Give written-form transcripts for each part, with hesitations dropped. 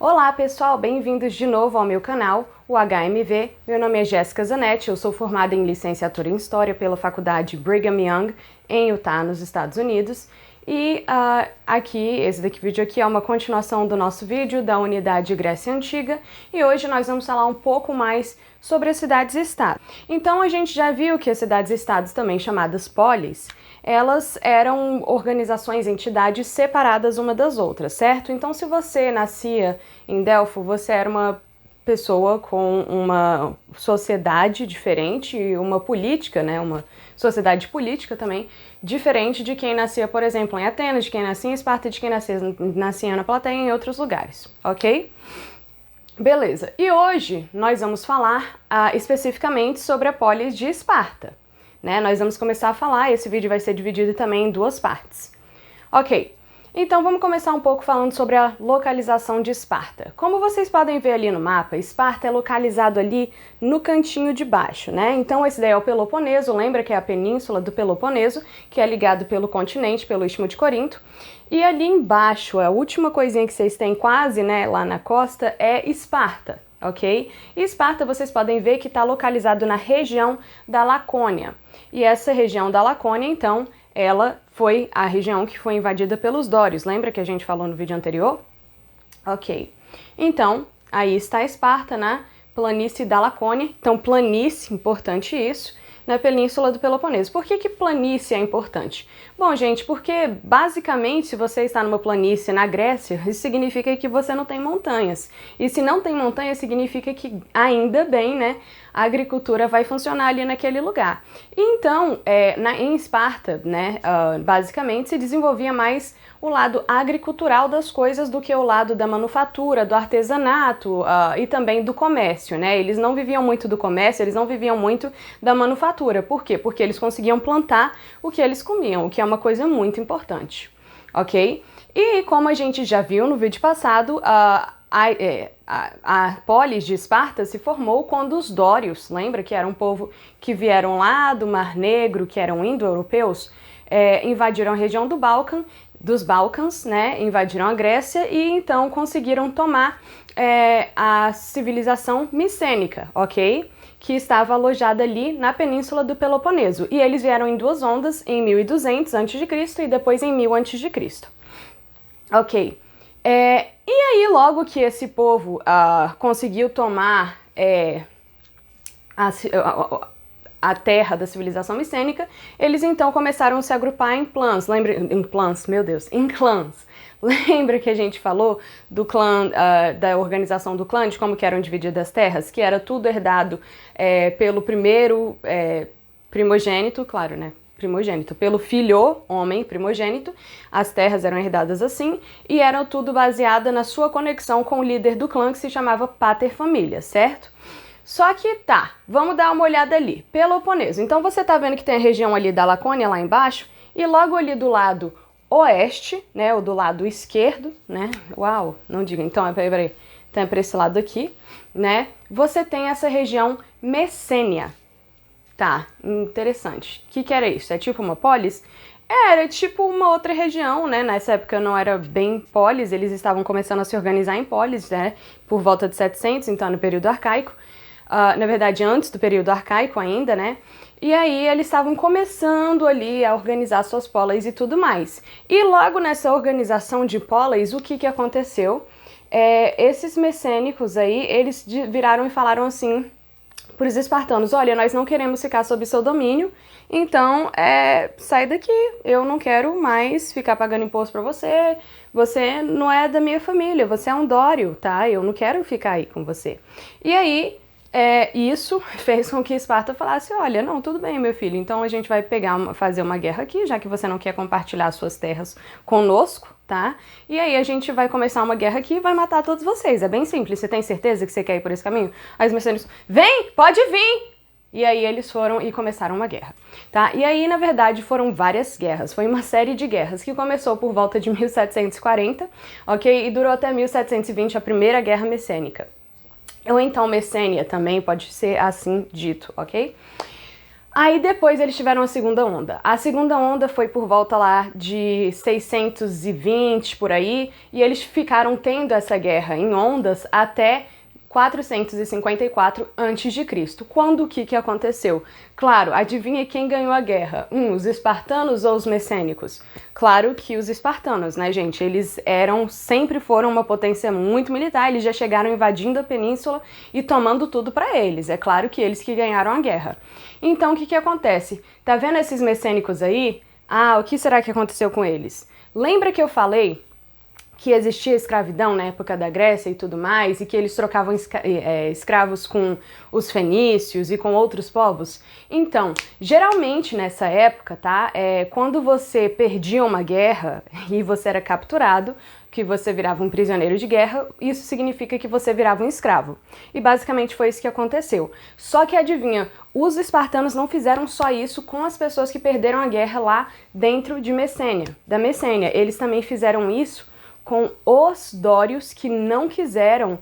Olá pessoal, bem-vindos de novo ao meu canal, o HMV. Meu nome é Jéssica Zanetti, eu sou formada em licenciatura em História pela Faculdade Brigham Young, em Utah, nos Estados Unidos. E esse vídeo aqui é uma continuação do nosso vídeo da Unidade Grécia Antiga, e hoje nós vamos falar um pouco mais sobre as cidades-estados. Então a gente já viu que as cidades-estados, também chamadas polis, elas eram organizações, entidades separadas uma das outras, certo? Então se você nascia em Delfo, você era uma pessoa com uma sociedade diferente e uma política, né, uma sociedade política também, diferente de quem nascia, por exemplo, em Atenas, de quem nascia em Esparta, de quem nascia na Plateia e em outros lugares, ok? Beleza, e hoje nós vamos falar especificamente sobre a polis de Esparta, né? Nós vamos começar a falar, esse vídeo vai ser dividido também em duas partes. Ok, então vamos começar um pouco falando sobre a localização de Esparta. Como vocês podem ver ali no mapa, Esparta é localizado ali no cantinho de baixo, né? Então esse daí é o Peloponeso, lembra que é a península do Peloponeso, que é ligado pelo continente, pelo Istmo de Corinto. E ali embaixo, a última coisinha que vocês têm quase, né, lá na costa, é Esparta, ok? E Esparta, vocês podem ver que está localizado na região da Lacônia. E essa região da Lacônia, então, ela foi a região que foi invadida pelos dórios. Lembra que a gente falou no vídeo anterior? Ok. Então, aí está Esparta, na planície da Lacônia. Então, planície, importante isso, na península do Peloponeso. Por que planície é importante? Bom, gente, porque basicamente se você está numa planície na Grécia, isso significa que você não tem montanhas. E se não tem montanhas, significa que ainda bem, né, a agricultura vai funcionar ali naquele lugar. E então, em Esparta, né, basicamente se desenvolvia mais o lado agricultural das coisas do que o lado da manufatura, do artesanato e também do comércio, né? Eles não viviam muito do comércio, eles não viviam muito da manufatura. Por quê? Porque eles conseguiam plantar o que eles comiam, o que é uma coisa muito importante, ok? E como a gente já viu no vídeo passado, a polis de Esparta se formou quando os dórios, lembra que era um povo que vieram lá do Mar Negro, que eram indo-europeus, invadiram a região dos Balcãs, né, invadiram a Grécia e então conseguiram tomar a civilização micênica, ok? Que estava alojada ali na península do Peloponeso. E eles vieram em duas ondas, em 1200 a.C. e depois em 1000 a.C. Ok. E aí, logo que esse povo conseguiu tomar a terra da civilização micênica, eles então começaram a se agrupar em clãs. Em clãs. Lembra que a gente falou do clã, da organização do clã, de como que eram divididas as terras? Que era tudo herdado pelo primeiro primogênito, claro, né? Primogênito, pelo filho, homem primogênito, as terras eram herdadas assim, e eram tudo baseada na sua conexão com o líder do clã, que se chamava pater-família, certo? Só que vamos dar uma olhada ali, Peloponeso. Então você tá vendo que tem a região ali da Lacônia, lá embaixo, e logo ali do lado oeste, né, ou do lado esquerdo, né, uau, não diga, então, peraí, então é pra esse lado aqui, né, você tem essa região Messênia. Tá, interessante. O que era isso? É tipo uma polis? Era tipo uma outra região, né? Nessa época não era bem polis, eles estavam começando a se organizar em polis, né? Por volta de 700, então no período arcaico. Na verdade, antes do período arcaico ainda, né? E aí eles estavam começando ali a organizar suas polis e tudo mais. E logo nessa organização de polis, o que aconteceu? Esses messênicos aí, eles viraram e falaram assim para os espartanos: olha, nós não queremos ficar sob seu domínio, então sai daqui, eu não quero mais ficar pagando imposto para você, você não é da minha família, você é um dório, tá? Eu não quero ficar aí com você. E aí, isso fez com que Esparta falasse: olha, não, tudo bem, meu filho, então a gente vai fazer uma guerra aqui, já que você não quer compartilhar suas terras conosco, tá? E aí a gente vai começar uma guerra aqui e vai matar todos vocês. É bem simples. Você tem certeza que você quer ir por esse caminho? Aí os mercenários: vem, pode vir! E aí eles foram e começaram uma guerra, tá? E aí, na verdade, foram várias guerras. Foi uma série de guerras que começou por volta de 1740, ok? E durou até 1720, a Primeira Guerra Messênica. Ou então Messênia também pode ser assim dito, ok? Aí depois eles tiveram a segunda onda. A segunda onda foi por volta lá de 620 por aí, e eles ficaram tendo essa guerra em ondas até 454 a.C. Quando o que aconteceu? Claro, adivinha quem ganhou a guerra? Os espartanos ou os messênicos? Claro que os espartanos, né, gente? Eles sempre foram uma potência muito militar, eles já chegaram invadindo a península e tomando tudo para eles. É claro que eles que ganharam a guerra. Então, o que acontece? Tá vendo esses messênicos aí? O que será que aconteceu com eles? Lembra que eu falei que existia escravidão na época da Grécia e tudo mais, e que eles trocavam escravos com os fenícios e com outros povos? Então, geralmente nessa época, tá, quando você perdia uma guerra e você era capturado, que você virava um prisioneiro de guerra, isso significa que você virava um escravo. E basicamente foi isso que aconteceu. Só que adivinha, os espartanos não fizeram só isso com as pessoas que perderam a guerra lá dentro de da Messênia. Eles também fizeram isso com os dórios que não quiseram,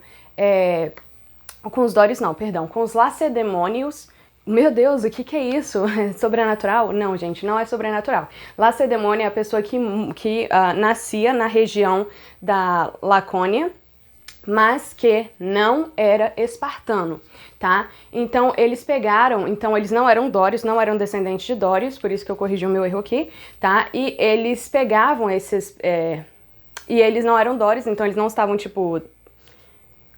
com os lacedemônios. Meu Deus, o que é isso? Sobrenatural? Não, gente, não é sobrenatural. Lacedemônio é a pessoa que nascia na região da Lacônia, mas que não era espartano, tá? Então eles não eram dórios, não eram descendentes de dórios, por isso que eu corrigi o meu erro aqui, tá? E eles pegavam esses... E eles não eram dórios, então eles não estavam, tipo,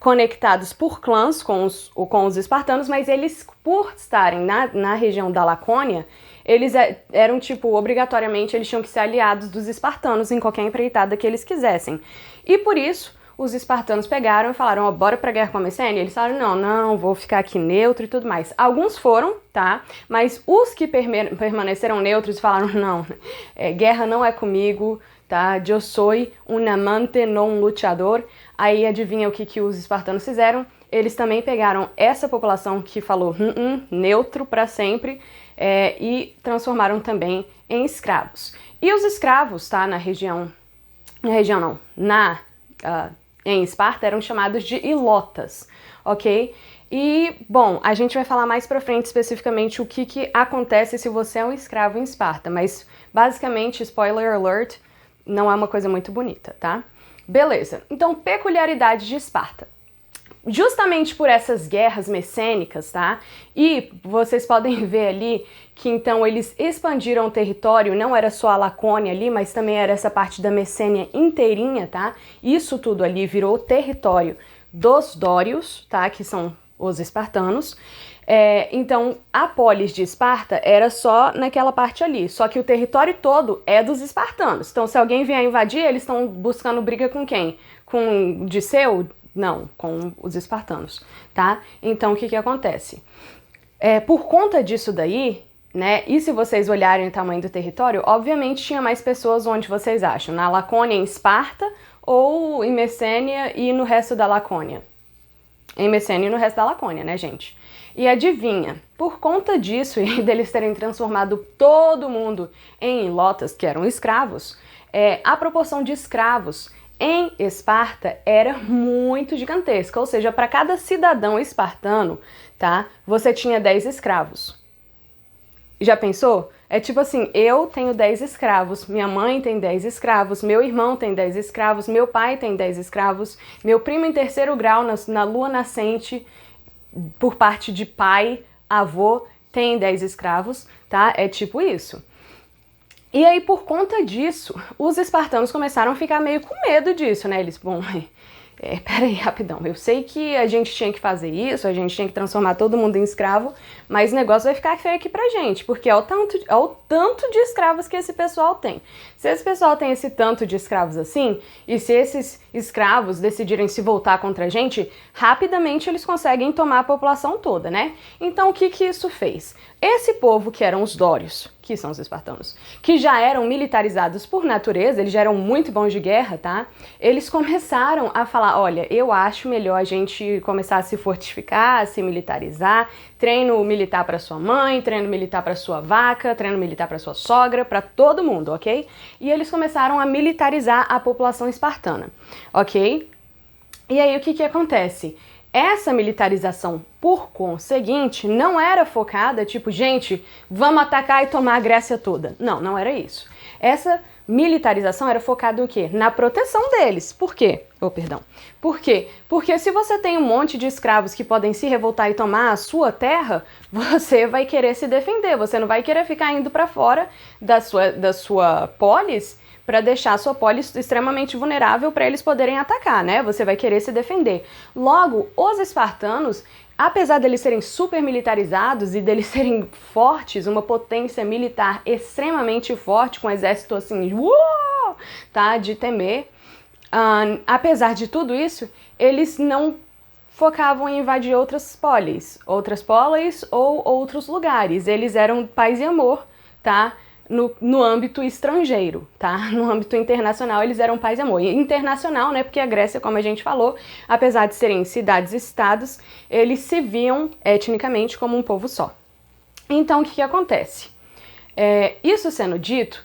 conectados por clãs com os espartanos, mas eles, por estarem na região da Lacônia, eles eram, tipo, obrigatoriamente, eles tinham que ser aliados dos espartanos em qualquer empreitada que eles quisessem. E por isso, os espartanos pegaram e falaram, bora pra guerra com a Messênia? Eles falaram, não, vou ficar aqui neutro e tudo mais. Alguns foram, tá? Mas os que permaneceram neutros falaram, não, guerra não é comigo, tá? Eu sou um amante, não um lutador. Aí adivinha o que os espartanos fizeram? Eles também pegaram essa população que falou neutro para sempre e transformaram também em escravos. E os escravos, tá? Em Esparta eram chamados de ilotas, ok? E, bom, a gente vai falar mais pra frente especificamente o que acontece se você é um escravo em Esparta, mas basicamente, spoiler alert, não é uma coisa muito bonita, tá? Beleza, então peculiaridades de Esparta. Justamente por essas guerras messênicas, tá? E vocês podem ver ali que então eles expandiram o território, não era só a Lacônia ali, mas também era essa parte da Messênia inteirinha, tá? Isso tudo ali virou território dos dórios, tá? Que são os espartanos. Então, a polis de Esparta era só naquela parte ali, só que o território todo é dos espartanos. Então, se alguém vier invadir, eles estão buscando briga com quem? Com Diceu? Não, com os espartanos, tá? Então, o que acontece? Por conta disso daí, né, e se vocês olharem o tamanho do território, obviamente tinha mais pessoas onde vocês acham? Na Lacônia, em Esparta, ou em Messênia e no resto da Lacônia? Em Messênia e no resto da Lacônia, né, gente? E adivinha, por conta disso e deles terem transformado todo mundo em ilotas, que eram escravos, a proporção de escravos em Esparta era muito gigantesca, ou seja, para cada cidadão espartano, tá, você tinha 10 escravos. Já pensou? É tipo assim, eu tenho 10 escravos, minha mãe tem 10 escravos, meu irmão tem 10 escravos, meu pai tem 10 escravos, meu primo em terceiro grau na lua nascente, por parte de pai, avô, tem 10 escravos, tá? É tipo isso. E aí, por conta disso, os espartanos começaram a ficar meio com medo disso, né? Eles, bom, peraí, rapidão, eu sei que a gente tinha que fazer isso, a gente tinha que transformar todo mundo em escravo, mas o negócio vai ficar feio aqui pra gente, porque é o tanto de escravos que esse pessoal tem. Se esse pessoal tem esse tanto de escravos assim, e se esses escravos decidirem se voltar contra a gente, rapidamente eles conseguem tomar a população toda, né? Então o que isso fez? Esse povo que eram os dórios, que são os espartanos, que já eram militarizados por natureza, eles já eram muito bons de guerra, tá? Eles começaram a falar, olha, eu acho melhor a gente começar a se fortificar, a se militarizar, treino militar para sua mãe, treino militar para sua vaca, treino militar para sua sogra, para todo mundo, ok? E eles começaram a militarizar a população espartana, ok? E aí o que acontece? Essa militarização, por conseguinte, não era focada, tipo, gente, vamos atacar e tomar a Grécia toda. Não, não era isso. Essa militarização era focada no quê? Na proteção deles. Por quê? Por quê? Porque se você tem um monte de escravos que podem se revoltar e tomar a sua terra, você vai querer se defender, você não vai querer ficar indo para fora da sua polis para deixar a sua polis extremamente vulnerável para eles poderem atacar, né? Você vai querer se defender. Logo, os espartanos, apesar deles serem super militarizados e deles serem fortes, uma potência militar extremamente forte, com um exército assim, tá, de temer, apesar de tudo isso, eles não focavam em invadir outras polis ou outros lugares. Eles eram paz e amor, tá? No âmbito estrangeiro, tá? No âmbito internacional, eles eram paz e amor. E internacional, né? Porque a Grécia, como a gente falou, apesar de serem cidades-estados, eles se viam etnicamente como um povo só. Então, o que acontece? Isso sendo dito,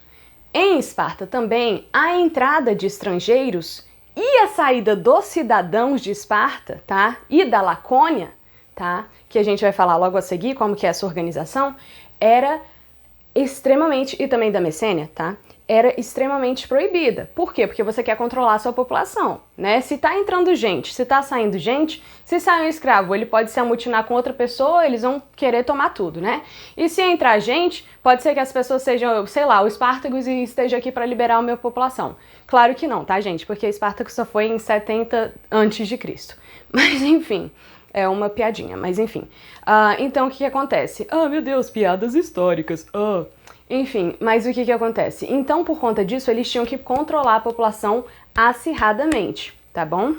em Esparta também, a entrada de estrangeiros e a saída dos cidadãos de Esparta, tá? E da Lacônia, tá? Que a gente vai falar logo a seguir, como que é essa organização, era extremamente, e também da Messênia, tá? Era extremamente proibida. Por quê? Porque você quer controlar a sua população, né? Se tá entrando gente, se tá saindo gente, se sai um escravo, ele pode se amutinar com outra pessoa, eles vão querer tomar tudo, né? E se entrar gente, pode ser que as pessoas sejam, sei lá, o Espartacus e esteja aqui para liberar a minha população. Claro que não, tá, gente? Porque Espartacus só foi em 70 a.C. Mas, enfim, é uma piadinha, mas enfim. Então, o que acontece? Meu Deus, piadas históricas. Enfim, mas o que acontece? Então, por conta disso, eles tinham que controlar a população acirradamente, tá bom?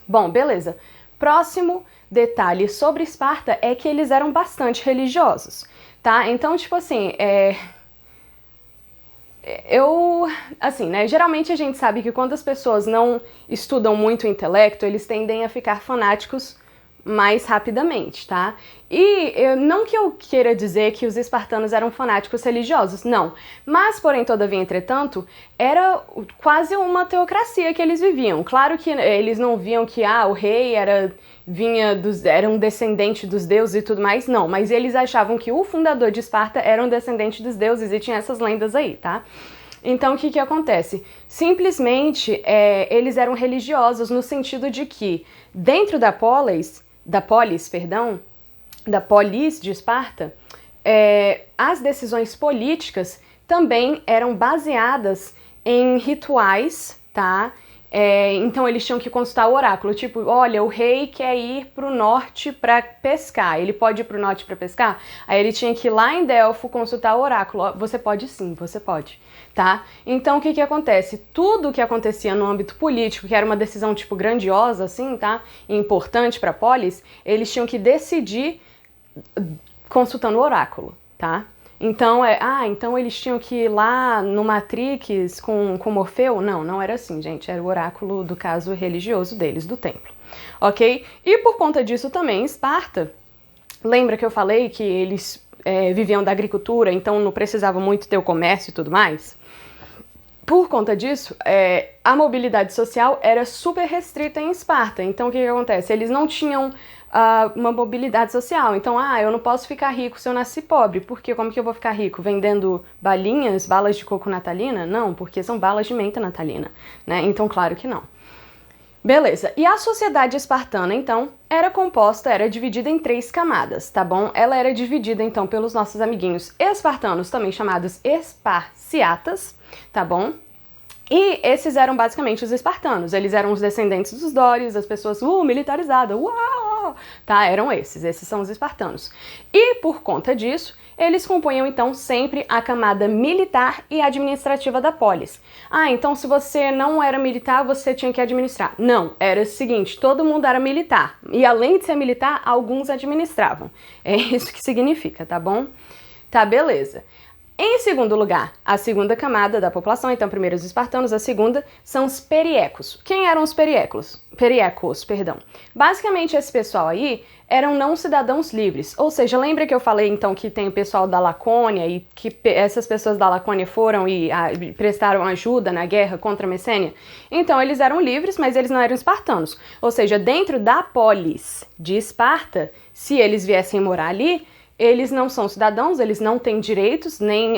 Bom, beleza. Próximo detalhe sobre Esparta é que eles eram bastante religiosos, tá? Então, tipo assim, assim, né, geralmente a gente sabe que quando as pessoas não estudam muito o intelecto, eles tendem a ficar fanáticos mais rapidamente, tá? E não que eu queira dizer que os espartanos eram fanáticos religiosos, não. Mas, porém, todavia, entretanto, era quase uma teocracia que eles viviam. Claro que eles não viam que o rei era um descendente dos deuses e tudo mais, não. Mas eles achavam que o fundador de Esparta era um descendente dos deuses e tinha essas lendas aí, tá? Então, o que acontece? Simplesmente, eles eram religiosos no sentido de que, dentro da polis de Esparta, as decisões políticas também eram baseadas em rituais, tá? Então eles tinham que consultar o oráculo, tipo, olha, o rei quer ir pro norte para pescar, ele pode ir pro norte para pescar? Aí ele tinha que ir lá em Delfo consultar o oráculo, você pode sim, você pode, tá? Então o que acontece? Tudo que acontecia no âmbito político, que era uma decisão tipo grandiosa assim, tá? E importante para a polis, eles tinham que decidir consultando o oráculo, tá? Então, então eles tinham que ir lá no Matrix com Morfeu? Não, não era assim, gente. Era o oráculo do caso religioso deles, do templo. Ok? E por conta disso também, Esparta, lembra que eu falei que eles viviam da agricultura, então não precisavam muito ter o comércio e tudo mais? Por conta disso, a mobilidade social era super restrita em Esparta. Então, o que acontece? Eles não tinham uma mobilidade social. Então, eu não posso ficar rico se eu nasci pobre. Por quê? Como que eu vou ficar rico? Vendendo balas de coco natalina? Não, porque são balas de menta natalina, né? Então, claro que não. Beleza, e a sociedade espartana, então, era dividida em 3 camadas, tá bom? Ela era dividida, então, pelos nossos amiguinhos espartanos, também chamados esparciatas, tá bom? E esses eram basicamente os espartanos, eles eram os descendentes dos dórios, as pessoas, militarizadas, uau! Tá, eram esses são os espartanos. E por conta disso, eles compunham então sempre a camada militar e administrativa da polis. Então se você não era militar, você tinha que administrar. Não, era o seguinte, todo mundo era militar. E além de ser militar, alguns administravam. É isso que significa, tá bom? Tá, beleza. Em segundo lugar, a segunda camada da população, então primeiro os espartanos, a segunda são os periecos. Quem eram os periecos? Periecos, perdão. Basicamente esse pessoal aí eram não cidadãos livres, ou seja, lembra que eu falei então que tem o pessoal da Lacônia e que essas pessoas da Lacônia foram e prestaram ajuda na guerra contra a Messênia? Então eles eram livres, mas eles não eram espartanos, ou seja, dentro da polis de Esparta, se eles viessem morar ali, eles não são cidadãos, eles não têm direitos, nem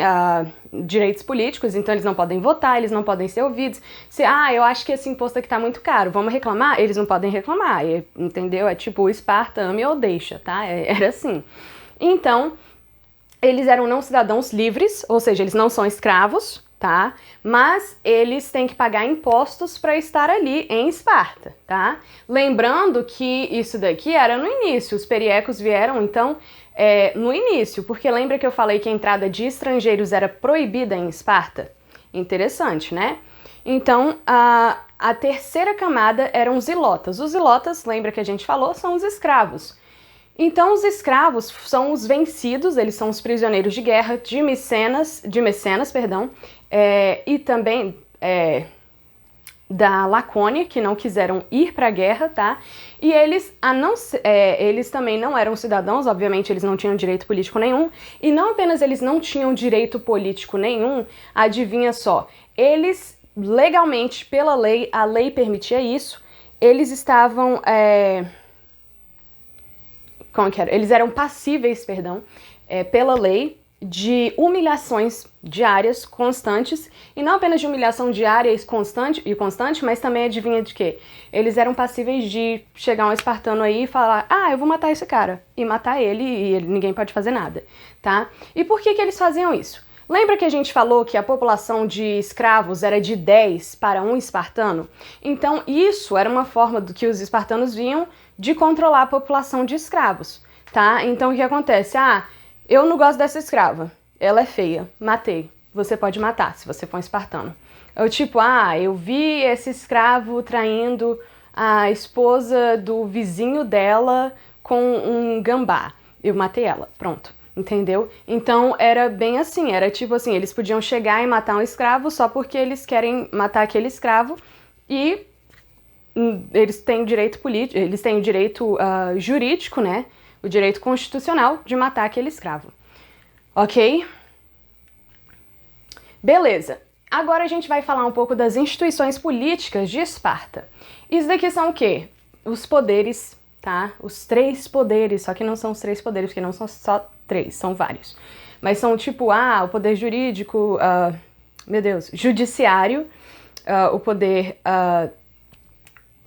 direitos políticos, então eles não podem votar, eles não podem ser ouvidos. Se, eu acho que esse imposto aqui tá muito caro, vamos reclamar? Eles não podem reclamar, entendeu? É tipo, Esparta, ame ou deixa, tá? Era assim. Então, eles eram não cidadãos livres, ou seja, eles não são escravos, tá? Mas eles têm que pagar impostos para estar ali em Esparta, tá? Lembrando que isso daqui era no início, os periecos vieram, então, no início, porque lembra que eu falei que a entrada de estrangeiros era proibida em Esparta? Interessante, né? Então, a terceira camada eram os ilotas. Os ilotas, lembra que a gente falou, são os escravos. Então, os escravos são os vencidos, eles são os prisioneiros de guerra de Mecenas, e também da Lacônia, que não quiseram ir para a guerra, tá? E eles, eles também não eram cidadãos, obviamente eles não tinham direito político nenhum, e não apenas eles não tinham direito político nenhum, adivinha só, eles legalmente, pela lei, a lei permitia isso, eles estavam... como que era? Eles eram passíveis, pela lei, de humilhações diárias constantes, e não apenas de humilhação diária e constante, mas também adivinha de quê? Eles eram passíveis de chegar um espartano aí e falar, eu vou matar esse cara, e matar ele, e ninguém pode fazer nada, tá? E por que eles faziam isso? Lembra que a gente falou que a população de escravos era de 10 para 1 espartano? Então isso era uma forma do que os espartanos viam de controlar a população de escravos, tá? Então o que acontece? Eu não gosto dessa escrava, ela é feia, matei. Você pode matar, se você for um espartano. Eu vi esse escravo traindo a esposa do vizinho dela com um gambá. Eu matei ela, pronto, entendeu? Então era bem assim, era tipo assim, eles podiam chegar e matar um escravo só porque eles querem matar aquele escravo e eles têm direito político, eles têm o direito jurídico, né? O direito constitucional de matar aquele escravo. Ok? Beleza. Agora a gente vai falar um pouco das instituições políticas de Esparta. Isso daqui são o quê? Os poderes, tá? Os 3 poderes, só que não são os 3 poderes, porque não são só 3, são vários. Mas são tipo, o poder jurídico, judiciário, o poder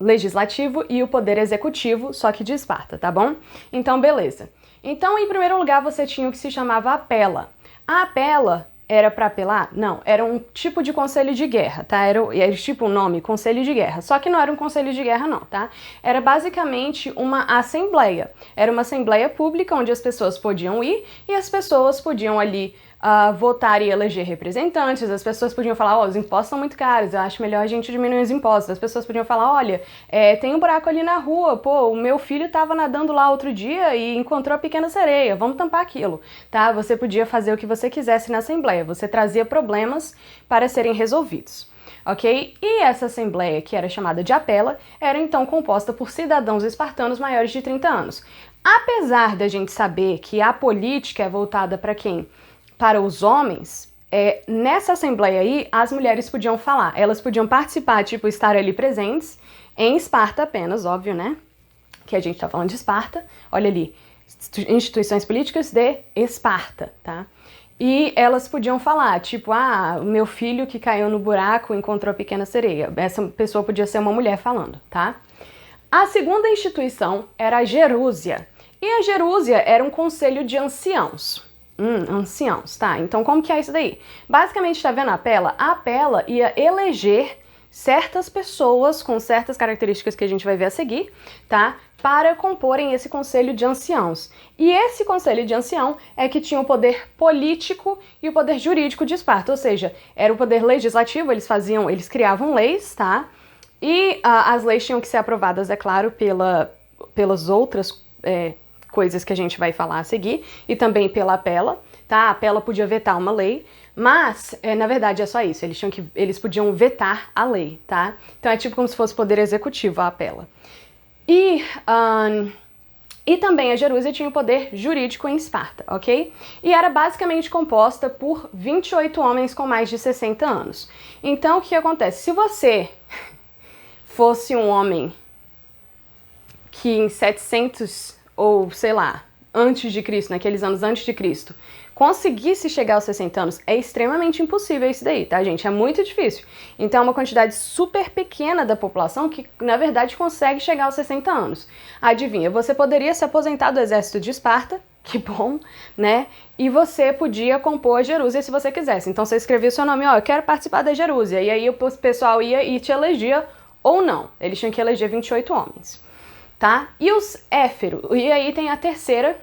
legislativo e o poder executivo, só que de Esparta, tá bom? Então, beleza. Então, em primeiro lugar, você tinha o que se chamava apela. A apela era para apelar? Não, era um tipo de conselho de guerra, tá? Era tipo o nome, conselho de guerra. Só que não era um conselho de guerra, não, tá? Era basicamente uma assembleia. Era uma assembleia pública onde as pessoas podiam ir e as pessoas podiam ali votar e eleger representantes, as pessoas podiam falar, os impostos são muito caros, eu acho melhor a gente diminuir os impostos. As pessoas podiam falar, olha, tem um buraco ali na rua, o meu filho estava nadando lá outro dia e encontrou a pequena sereia, vamos tampar aquilo, tá? Você podia fazer o que você quisesse na assembleia, você trazia problemas para serem resolvidos. Ok? E essa assembleia, que era chamada de apela, era então composta por cidadãos espartanos maiores de 30 anos. Apesar da gente saber que a política é voltada para quem? Para os homens, nessa assembleia aí, as mulheres podiam falar, elas podiam participar, tipo, estar ali presentes, em Esparta apenas, óbvio, né? Que a gente tá falando de Esparta, olha ali, instituições políticas de Esparta, tá? E elas podiam falar, tipo, o meu filho que caiu no buraco encontrou a pequena sereia. Essa pessoa podia ser uma mulher falando, tá? A segunda instituição era a gerúsia. E a gerúsia era um conselho de anciãos. Anciãos, tá? Então como que é isso daí? Basicamente, tá vendo a apela? A apela ia eleger certas pessoas com certas características que a gente vai ver a seguir, tá? Para comporem esse conselho de anciãos. E esse conselho de ancião é que tinha o poder político e o poder jurídico de Esparta, ou seja, era o poder legislativo, eles criavam leis, tá? E as leis tinham que ser aprovadas, é claro, pelas outras coisas que a gente vai falar a seguir, e também pela Apela, tá? A Apela podia vetar uma lei, mas, na verdade, é só isso, eles podiam vetar a lei, tá? Então é tipo como se fosse poder executivo a Apela. E também a Jerúsia tinha o poder jurídico em Esparta, ok? E era basicamente composta por 28 homens com mais de 60 anos. Então, o que acontece? Se você fosse um homem que em 700, ou sei lá, antes de Cristo, naqueles anos antes de Cristo, conseguisse chegar aos 60 anos, é extremamente impossível isso daí, tá, gente? É muito difícil. Então é uma quantidade super pequena da população que, na verdade, consegue chegar aos 60 anos. Adivinha, você poderia se aposentar do exército de Esparta, que bom, né? E você podia compor a Jerúsia se você quisesse. Então você escrevia o seu nome, ó, eu quero participar da Jerúsia, e aí o pessoal ia e te elegia ou não. Eles tinham que eleger 28 homens, tá? E os éferos, e aí tem a terceira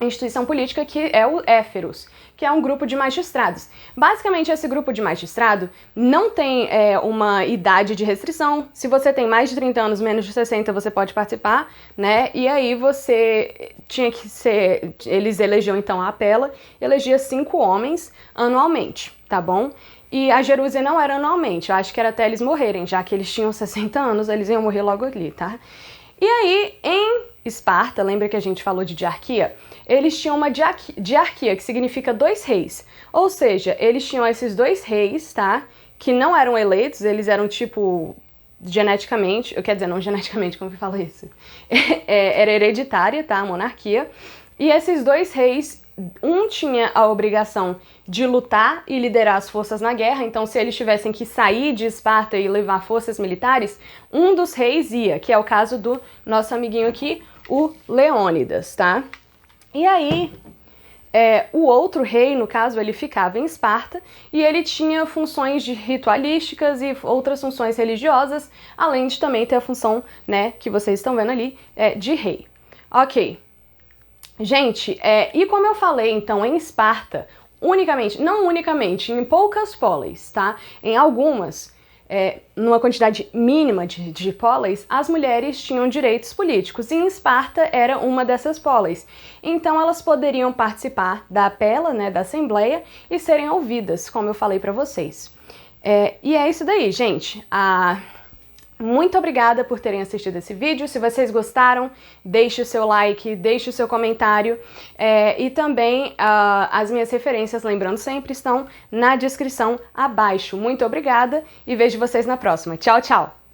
instituição política, que é o éferos, que é um grupo de magistrados. Basicamente, esse grupo de magistrado não tem uma idade de restrição. Se você tem mais de 30 anos, menos de 60, você pode participar, né? E aí você tinha que ser... Eles elegiam, então, a Apela, elegia 5 homens anualmente, tá bom? E a Jerúsia não era anualmente, eu acho que era até eles morrerem, já que eles tinham 60 anos, eles iam morrer logo ali, tá? E aí, em Esparta, lembra que a gente falou de diarquia? Eles tinham uma diarquia, que significa 2 reis. Ou seja, eles tinham esses 2 reis, tá? Que não eram eleitos, eles eram tipo geneticamente, quer dizer, não geneticamente, como que fala isso? Era hereditária, tá? A monarquia. E esses 2 reis, um tinha a obrigação de lutar e liderar as forças na guerra, então se eles tivessem que sair de Esparta e levar forças militares, um dos reis ia, que é o caso do nosso amiguinho aqui, o Leônidas, tá? E aí, o outro rei, no caso, ele ficava em Esparta e ele tinha funções de ritualísticas e outras funções religiosas, além de também ter a função, né, que vocês estão vendo ali, de rei. Ok. Gente, e como eu falei, então, em Esparta, não unicamente, em poucas polis, tá? Em algumas, numa quantidade mínima de polis, as mulheres tinham direitos políticos, e em Esparta era uma dessas polis. Então elas poderiam participar da Apela, né, da Assembleia, e serem ouvidas, como eu falei pra vocês. E é isso daí, gente. Muito obrigada por terem assistido esse vídeo. Se vocês gostaram, deixe o seu like, deixe o seu comentário. E também as minhas referências, lembrando sempre, estão na descrição abaixo. Muito obrigada e vejo vocês na próxima. Tchau, tchau!